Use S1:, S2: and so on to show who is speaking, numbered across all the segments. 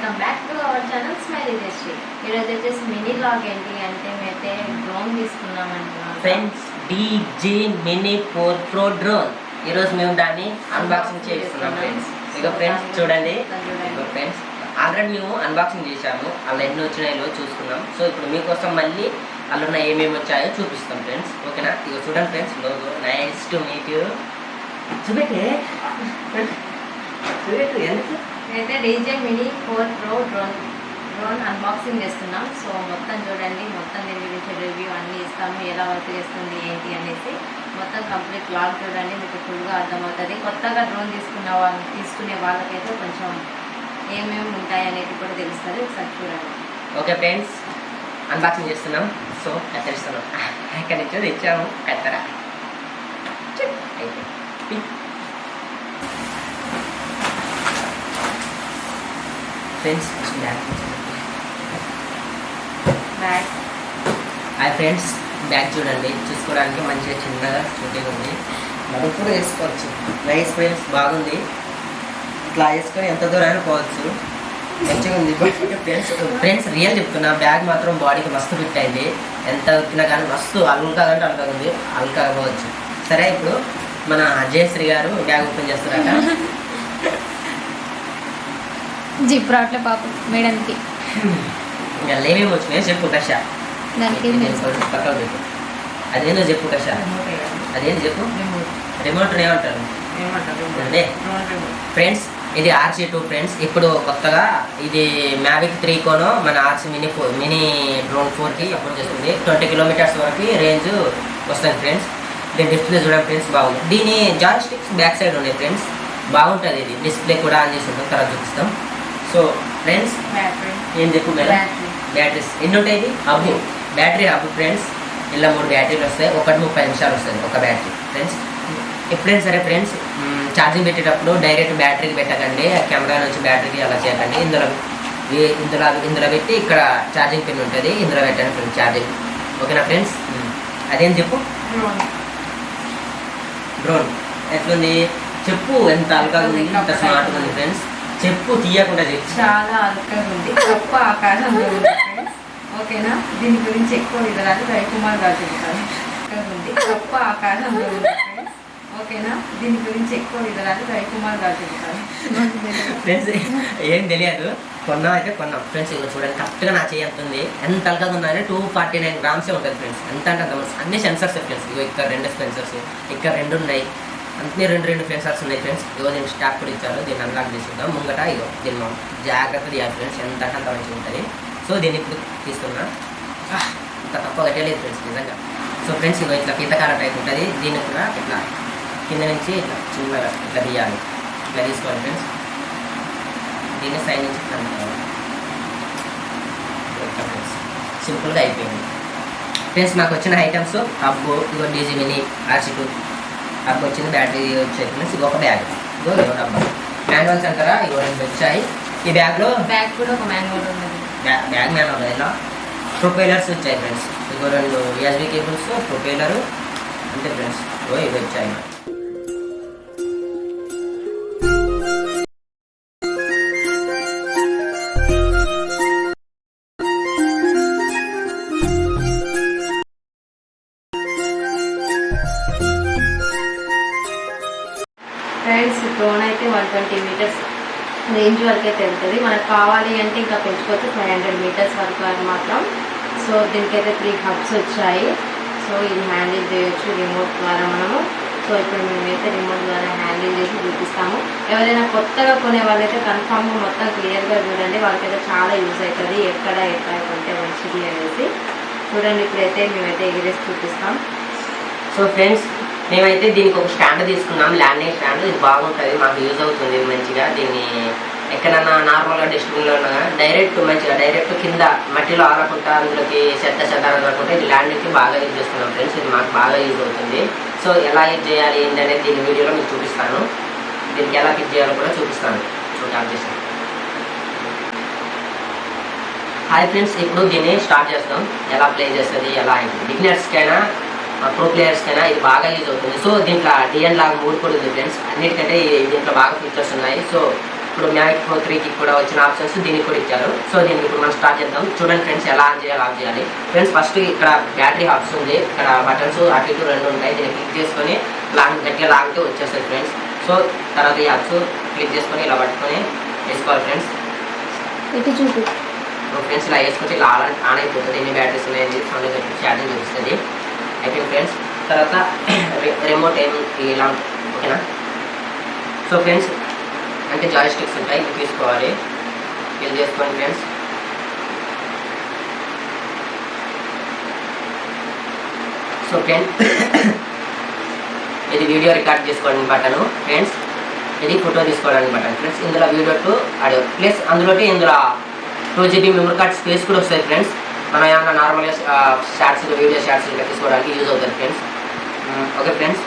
S1: Welcome back to our channel smile industry. ఈరోజు వచ్చేసి mini log ఏంటి అంటే మేమైతే డ్రోన్ తీసుకున్నాం అంటున్నాం
S2: friends. DJ mini 4 Pro drone. ఈరోజు మేము దాన్ని అన్బాక్సింగ్ చేస్తున్నాం ఫ్రెండ్స్. ఇక ఫ్రెండ్స్ చూడండి, ఇక ఫ్రెండ్స్ ఆల్రెడీ మేము అన్బాక్సింగ్ చేశాము. అలా ఎన్ని వచ్చినాయో చూసుకున్నాం. సో ఇప్పుడు మీకోసం మళ్ళీ అందులో ఏమేమి వచ్చాయో చూపిస్తాం ఫ్రెండ్స్. ఓకేనా? ఇక చూడండి ఫ్రెండ్స్, లోగో నైస్ టు మీట్ యూ. చూపెట్టే చూపెట్టు ఎందుకు
S1: అయితే DJ mini 4 Pro drone unboxing చేస్తున్నాం. సో మొత్తం చూడండి, మొత్తం దీని గురించి రివ్యూ అన్నీ ఇస్తాము, ఎలా వర్క్ చేస్తుంది ఏంటి అనేసి మొత్తం కంప్లీట్ లాగ్ చూడండి, మీకు ఫుల్గా అర్థమవుతుంది. కొత్తగా డ్రోన్ తీసుకునే వాళ్ళకైతే కొంచెం ఏమేమి ఉంటాయి అనేది కూడా తెలుస్తుంది. ఒకసారి చూడండి.
S2: ఓకే ఫ్రెండ్స్, అన్బాక్సింగ్ చేస్తున్నాం. సో కత్తరిస్తున్నాం. ఎక్కడి నుంచో తెచ్చాము కత్తెర. Friends
S1: bag
S2: hi friends, bag చూడండి, చూసుకోవడానికి మంచిగా చిన్నగా చూడగా ఉంది. మనం కూడా వేసుకోవచ్చు. నైస్ ఫ్రెండ్స్, బాగుంది. ఇట్లా వేసుకొని ఎంత దూరం పోవచ్చు, మంచిగా ఉంది. ఫ్రెండ్స్ రియల్ చెప్తున్నా, బ్యాగ్ మాత్రం బాడీకి మస్తు ఫిట్ అయింది. ఎంత ఉత్తినా కానీ మస్తు అల్లుకాదంటే అల్లుగా ఉంది, అల్లుగా పోవచ్చు. సరే, ఇప్పుడు మన జయశ్రీ గారు బ్యాగ్ ఓపెన్ చేస్తారట.
S3: జిప్ రావట్లే పాపం మేడంకి.
S2: ఇంకా ఏమేమి వచ్చినాయో చెప్పు కష.
S3: దానికి
S2: పక్కన పెట్టు. అదేందో చెప్పు కష. అదేంటి చెప్పు. రిమోట్ ఏమంటారు అంటే ఫ్రెండ్స్, ఇది RC2 ఫ్రెండ్స్. ఇప్పుడు కొత్తగా ఇది మ్యావిక్ 3 కోనో మన RC మినీ డ్రోన్ 4కి అప్పుడు చేస్తుంది. 20 కిలోమీటర్స్ వరకు రేంజ్ వస్తుంది ఫ్రెండ్స్. దీని డిస్ప్లే చూడండి ఫ్రెండ్స్, బాగుంది. దీని జాయ్ స్టిక్స్ బ్యాక్ సైడ్ ఉన్నాయి ఫ్రెండ్స్, బాగుంటుంది. ఇది డిస్ప్లే కూడా ఆన్ చేసి ఉంటాం, తర్వాత చూపిస్తాం. సో ఫ్రెండ్స్ ఏం చెప్పు మేడం. బ్యాటరీస్ ఎన్ని ఉంటాయి? ఇది హబ్, బ్యాటరీ హబ్ ఫ్రెండ్స్. ఇలా 3 బ్యాటరీలు వస్తాయి. ఒకటి 30 నిమిషాలు వస్తుంది ఒక బ్యాటరీ ఫ్రెండ్స్. ఎప్పుడైనా సరే ఫ్రెండ్స్, ఛార్జింగ్ పెట్టేటప్పుడు డైరెక్ట్ బ్యాటరీకి పెట్టకండి, కెమెరా నుంచి బ్యాటరీకి అలా చేయకండి. ఇందులో పెట్టి ఇక్కడ ఛార్జింగ్ పిన్ ఉంటుంది, ఇందులో పెట్టండి ఫ్రెండ్స్ ఛార్జింగ్. ఓకేనా ఫ్రెండ్స్? అదేం చెప్పు. డ్రోన్ ఎట్లుంది చెప్పు. ఎంత అల్గా ఉంది, ఎంత స్మార్ట్గా ఉంది ఫ్రెండ్స్. చెప్పు, తీయకుండా చెప్పు.
S1: చాలా అల్కగా ఉంది, గొప్ప ఆకాశంలో ఉంది ఫ్రెండ్స్. ఓకేనా? దీని గురించి ఎక్కువ వివరాలు రవికుమార్ గారు చెప్తారు. ఉంది, గొప్ప ఆకాశంలో ఉంది ఫ్రెండ్స్. ఓకేనా? దీని గురించి ఎక్కువ వివరాలు రవికుమార్ గారు చెప్తారు.
S2: ఫ్రెండ్స్ ఏం తెలియదు, కొన్నాం అయితే కొన్నాం ఫ్రెండ్స్. ఇక చూడండి, కరెక్ట్గా నా చేయంతుంది. ఎంత అల్గా ఉందంటే 249 గ్రామ్సే ఉంటుంది ఫ్రెండ్స్. ఎంత అంటే అంత అన్ని సెన్సర్స్ ఫ్రెండ్స్. ఇగో ఇక్కడ 2 సెన్సర్స్, ఇక్కడ 2 ఉన్నాయి. అన్నీ 2 సెన్సర్స్ ఉన్నాయి ఫ్రెండ్స్. ఇగో దీనికి స్టాక్ కూడా ఇచ్చారు. దీన్ని అన్లాక్ చేసుకుందాం. ముంగట ఇగో దీన్ని మనం జాగ్రత్త తీయాలి ఫ్రెండ్స్, ఎంత అంటే అంత మంచిగా ఉంటుంది. సో దీన్ని ఇప్పుడు తీస్తున్నా. ఇంత తక్కువ కట్టలేదు ఫ్రెండ్స్ నిజంగా. సో ఫ్రెండ్స్ ఇగో ఇట్లా పీతకాల టైప్ ఉంటుంది. దీన్ని కూడా ఇట్లా కింద నుంచి ఇట్లా చిన్నగా ఇట్లా తీయాలి. ఇట్లా తీసుకోవాలి ఫ్రెండ్స్. దీన్ని సైడ్ నుంచి సింపుల్గా అయిపోయింది ఫ్రెండ్స్. నాకు వచ్చిన ఐటమ్స్ హబ్, ఇగో డీజీ మినీ RC2 హబ్ వచ్చింది, బ్యాటరీ వచ్చేది ఫ్రెండ్స్. ఇది ఒక బ్యాగ్, ఇగో డబ్బా. మాన్యువల్స్ అంటారా, ఇగో 2 వచ్చాయి. ఈ బ్యాగ్లో
S1: బ్యాగ్ కూడా ఒక మాన్యువల్ ఉన్నది.
S2: Bag manual. ఇలా ప్రొపైలర్స్ వచ్చాయి ఫ్రెండ్స్. ఇగో 2 USB కేబుల్స్, ప్రొపైలరు అంతే ఫ్రెండ్స్. ఇగో ఇవి వచ్చాయి.
S1: ఫ్రెండ్స్ డ్రోన్ అయితే 120 మీటర్స్ రేంజ్ వరకు అయితే వెళ్తుంది. మనకు కావాలి అంటే ఇంకా పెంచుకోవచ్చు 500 మీటర్స్ వరకు అని మాత్రం. సో దీనికైతే 3 హబ్స్ వచ్చాయి. సో ఇది హ్యాండిల్ చేయొచ్చు రిమోట్ ద్వారా మనము. సో ఇప్పుడు మేమైతే రిమోట్ ద్వారా హ్యాండిల్ చేసి చూపిస్తాము. ఎవరైనా కొత్తగా కొనే వాళ్ళైతే కన్ఫామ్గా మొత్తం క్లియర్గా చూడండి, వాళ్ళకైతే చాలా యూజ్ అవుతుంది. ఎక్కడ కొంటే మంచిది అనేసి చూడండి. ఇప్పుడైతే మేమైతే ఎగిరేసి చూపిస్తాం.
S2: సో ఫ్రెండ్స్, మేమైతే దీనికి ఒక స్టాండ్ తీసుకున్నాం, ల్యాండింగ్ స్టాండ్. ఇది బాగుంటుంది, మాకు యూజ్ అవుతుంది మంచిగా. దీన్ని ఎక్కడన్నా నార్మల్గా డస్ట్బిన్లో ఉన్నా డైరెక్ట్ మంచిగా డైరెక్ట్ కింద మట్టిలో ఆరకుండా అందులోకి చెత్త రాకుండా ఇది ల్యాండింగ్కి బాగా యూజ్ చేస్తున్నాం ఫ్రెండ్స్. ఇది మాకు బాగా యూజ్ అవుతుంది. సో ఎలా యూజ్ చేయాలి ఏంటి అనేది దీని వీడియోలో మీకు చూపిస్తాను. దీనికి ఎలా ఫిట్ చేయాలో కూడా చూపిస్తాను. స్టార్ట్ చేస్తాను. హాయ్ ఫ్రెండ్స్, ఇప్పుడు దీన్ని స్టార్ట్ చేస్తాం. ఎలా ప్లే చేస్తుంది, ఎలా బిగినర్స్కైనా ప్రో ప్లేయర్స్కైనా ఇది బాగా యూజ్ అవుతుంది. సో దీంట్లో DN లాగా 3 కూడా ఉంది ఫ్రెండ్స్. అన్నిటికంటే దీంట్లో బాగా ఫీచర్స్ ఉన్నాయి. సో ఇప్పుడు మ్యాక్ ప్రో 3కి కూడా వచ్చిన ఆప్షన్స్ దీనికి కూడా ఇచ్చారు. సో దీనికి ఇప్పుడు మనం స్టార్ట్ చేద్దాం. చూడండి ఫ్రెండ్స్ ఎలా ఆన్ చేయాలి, ఆఫ్ చేయాలి. ఫ్రెండ్స్ ఫస్ట్ ఇక్కడ బ్యాటరీ హబ్స్ ఉంది, ఇక్కడ బటన్స్ అటు ఇటు రెండు ఉంటాయి. దీన్ని క్లిక్ చేసుకొని గట్టిగా లాగితే వచ్చేస్తుంది ఫ్రెండ్స్. సో తర్వాత ఈ హబ్స్ క్లిక్ చేసుకొని ఇలా పట్టుకొని వేసుకోవాలి ఫ్రెండ్స్.
S3: ఇటు చూపు.
S2: ఫ్రెండ్స్ ఇలా వేసుకుంటే ఇలా ఆన్ అయిపోతుంది. ఎన్ని బ్యాటరీస్ ఉన్నాయండి ఛార్జింగ్ చూపిస్తుంది. అయిపోయింది ఫ్రెండ్స్. తర్వాత రిమోట్ ఏం ఇలా ఓకేనా. సో ఫ్రెండ్స్ అంటే జాయ్ స్టిక్స్ ఉంటాయి, ఇవి తీసుకోవాలి. ఇది చేసుకోండి ఫ్రెండ్స్. సో ఫ్రెండ్స్ ఇది వీడియో రికార్డ్ చేసుకోవడానికి బటన్ ఫ్రెండ్స్, ఇది ఫోటో తీసుకోవడానికి బటన్ ఫ్రెండ్స్. ఇందులో వీడియో టు ఆడియో ప్లస్ అందులోకి ఇందులో 2GB మెమరీ కార్డ్ స్పేస్ కూడా వస్తుంది ఫ్రెండ్స్. మనం ఏమన్నా నార్మల్గా షార్ట్స్ వీడియో షార్ట్స్ ఇంకా తీసుకోవడానికి యూజ్ అవుతుంది ఫ్రెండ్స్. ఓకే ఫ్రెండ్స్,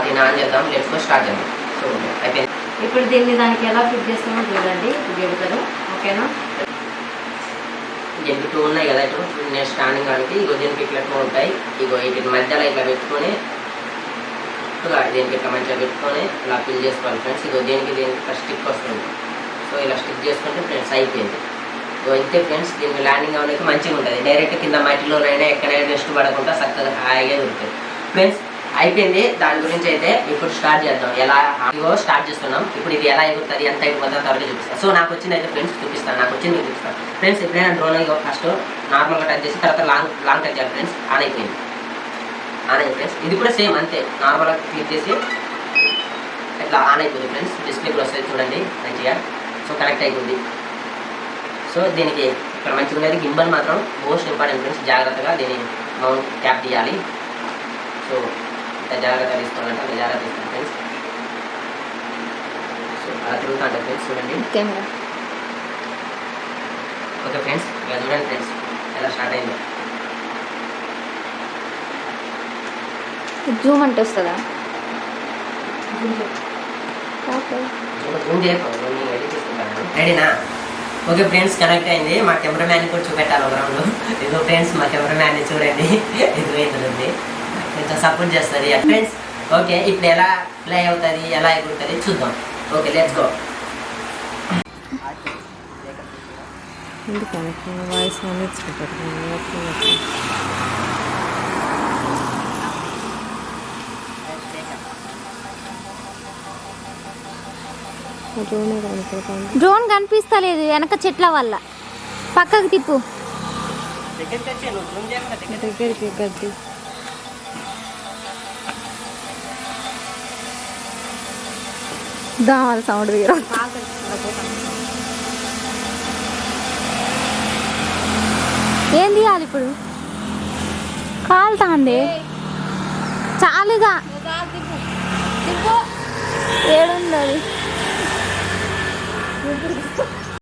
S2: దీన్ని ఆన్ చేద్దాం. లెట్స్ గో స్టార్ట్ చేద్దాం. సో అయిపోయింది.
S1: ఇప్పుడు దీన్ని దానికి ఎలా ఫిట్ చేస్తామో చూడండి, చెబుతారు ఓకేనా.
S2: దీనికి 2 ఉన్నాయి కదా, ఇటు నేను స్టాండింగ్ కాబట్టి ఇగో దీనికి ఇట్లా 2 ఉంటాయి. ఇగో వీటి మధ్యలో ఇట్లా పెట్టుకొని దీనికి ఇట్లా మంచిగా పెట్టుకొని ఇలా ఫిల్ చేసుకోవాలి ఫ్రెండ్స్. ఇగో దీనికి స్టిక్ వస్తుంది. సో ఇలా స్టిక్ చేసుకుంటే ఫ్రెండ్స్ అయిపోయింది. ఇంతే ఫ్రెండ్స్. దీనికి ల్యాండింగ్ అవడానికి మంచిగా ఉంటుంది. డైరెక్ట్ కింద మట్టిలోనైనా ఎక్కడైనా రెస్ట్ పడకుండా చక్కగా హాయిగా దొరుకుతుంది ఫ్రెండ్స్. అయిపోయింది. దాని గురించి అయితే ఇప్పుడు స్టార్ట్ చేద్దాం. ఎలా ఇగో స్టార్ట్ చేస్తున్నాం. ఇప్పుడు ఇది ఎలా ఎగురుతుంది, ఎంత అయిపోతుందో తర్వాత చూపిస్తాను. సో నాకు వచ్చింది అయితే ఫ్రెండ్స్ చూపిస్తాను. నాకు వచ్చింది చూపిస్తాను ఫ్రెండ్స్. ఎప్పుడైనా డ్రోన్ ఇగో ఫస్ట్ నార్మల్గా టచ్ చేసి తర్వాత లాంగ్ టచ్ చేయాలి ఫ్రెండ్స్. ఆన్ అయిపోయింది. ఆన్ అయింది ఫ్రెండ్స్. ఇది కూడా సేమ్ అంతే, నార్మల్గా క్లిక్ చేసి ఇట్లా ఆన్ అయిపోతుంది ఫ్రెండ్స్. డిస్ప్లే కూడా వస్తుంది చూడండి మంచిగా. సో కనెక్ట్ అయిపోయింది. సో దీనికి ఇక్కడ మంచిగా ఉండేది గింబల్ మాత్రం మోస్ట్ ఇంపార్టెంట్ ఫ్రెండ్స్. జాగ్రత్తగా దీన్ని మౌంట్ క్యాప్ తీయాలి. సో ఇంత జాగ్రత్తగా తీసుకోవాలంటే అంత జాగ్రత్త తీసుకోండి ఫ్రెండ్స్. సో అలా తిరుగుతా ఉంటుంది ఫ్రెండ్స్ చూడండి.
S3: కెమెరా.
S2: ఓకే ఫ్రెండ్స్, ఇలా చూడండి ఫ్రెండ్స్ ఎలా స్టార్ట్ అయిందో.
S3: జూమ్ అంటే వస్తుందా? ఓకే,
S2: జూమ్ చేయకపోతే ఎడిట్ చేసుకుంటాను. రెడీనా? ఓకే ఫ్రెండ్స్, కనెక్ట్ అయింది. మా కెమెరామ్యాన్ కూడా చూపెట్టాలి ఒక రౌండ్. ఇదిగో ఫ్రెండ్స్ మా కెమెరామ్యాన్ని చూడండి, ఇదిగో ఇందులో కొంచెం సపోర్ట్ చేస్తుంది ఫ్రెండ్స్. ఓకే, ఇప్పుడు ఎలా ప్లే అవుతుంది, ఎలా ఎగురుతుంది చూద్దాం. Okay let's go.
S1: Voice
S3: drone కనిపిస్తలేదు వెనక చెట్ల వల్ల. పక్కకు తిప్పు.
S1: దగ్గరికి గడ్డి
S3: దాని సౌండ్ తీర. ఏం తీయాలి ఇప్పుడు? కాలుతాంది చాలుగా.